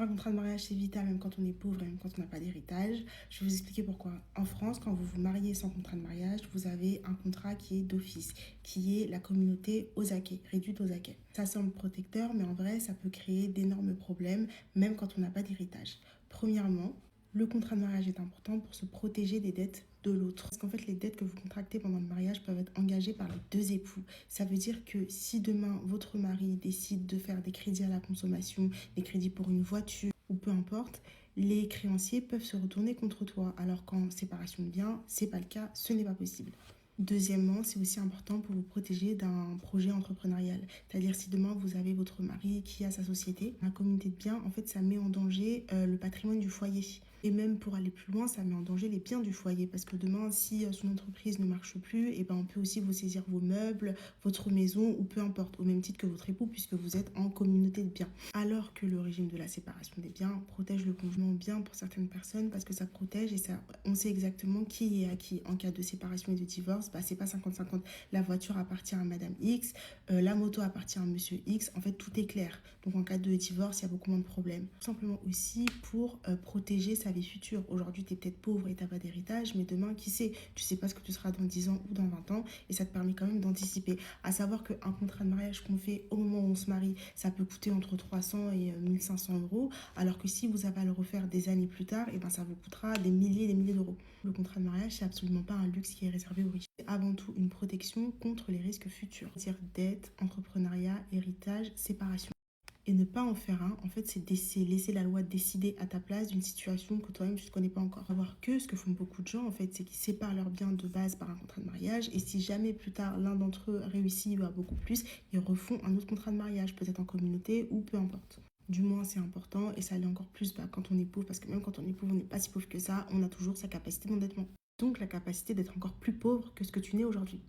un contrat de mariage, c'est vital même quand on est pauvre et même quand on n'a pas d'héritage. Je vais vous expliquer pourquoi. En France, quand vous vous mariez sans contrat de mariage, vous avez un contrat qui est d'office, qui est la communauté aux acquets, réduite aux acquets. Ça semble protecteur, mais en vrai, ça peut créer d'énormes problèmes, même quand on n'a pas d'héritage. Premièrement, le contrat de mariage est important pour se protéger des dettes de l'autre. Parce qu'en fait, les dettes que vous contractez pendant le mariage peuvent être engagées par les deux époux. Ça veut dire que si demain, votre mari décide de faire des crédits à la consommation, des crédits pour une voiture ou peu importe, les créanciers peuvent se retourner contre toi. Alors qu'en séparation de biens, c'est pas le cas, ce n'est pas possible. Deuxièmement, c'est aussi important pour vous protéger d'un projet entrepreneurial. C'est-à-dire si demain vous avez votre mari qui a sa société, la communauté de biens, en fait, ça met en danger le patrimoine du foyer. Et même pour aller plus loin, ça met en danger les biens du foyer. Parce que demain, si son entreprise ne marche plus, et ben on peut aussi vous saisir vos meubles, votre maison ou peu importe, au même titre que votre époux, puisque vous êtes en communauté de biens. Alors que le régime de la séparation des biens protège le conjoint bien pour certaines personnes parce que ça protège et ça, on sait exactement qui est à qui. En cas de séparation et de divorce, bah, c'est pas 50-50. La voiture appartient à Madame X, la moto appartient à Monsieur X. En fait, tout est clair. Donc en cas de divorce, il y a beaucoup moins de problèmes. Tout simplement aussi pour protéger sa vie future. Aujourd'hui, tu es peut-être pauvre et tu n'as pas d'héritage, mais demain, qui sait? Tu sais pas ce que tu seras dans 10 ans ou dans 20 ans et ça te permet quand même d'anticiper. À savoir qu'un contrat de mariage qu'on fait au moment où on se marie, ça peut coûter entre 300 et 1500 euros, alors que si vous avez à le refaire des années plus tard, et ben ça vous coûtera des milliers et des milliers d'euros. Le contrat de mariage, c'est absolument pas un luxe qui est réservé aux riches. C'est avant tout une protection contre les risques futurs, c'est-à-dire dette, entrepreneuriat, héritage, séparation. Et ne pas en faire un, en fait, c'est laisser la loi décider à ta place d'une situation que toi-même tu ne connais pas encore. Savoir que ce que font beaucoup de gens, en fait, c'est qu'ils séparent leurs biens de base par un contrat de mariage. Et si jamais plus tard l'un d'entre eux réussit ou a beaucoup plus, ils refont un autre contrat de mariage, peut-être en communauté ou peu importe. Du moins, c'est important et ça l'est encore plus quand on est pauvre, parce que même quand on est pauvre, on n'est pas si pauvre que ça, on a toujours sa capacité d'endettement. Donc la capacité d'être encore plus pauvre que ce que tu n'es aujourd'hui.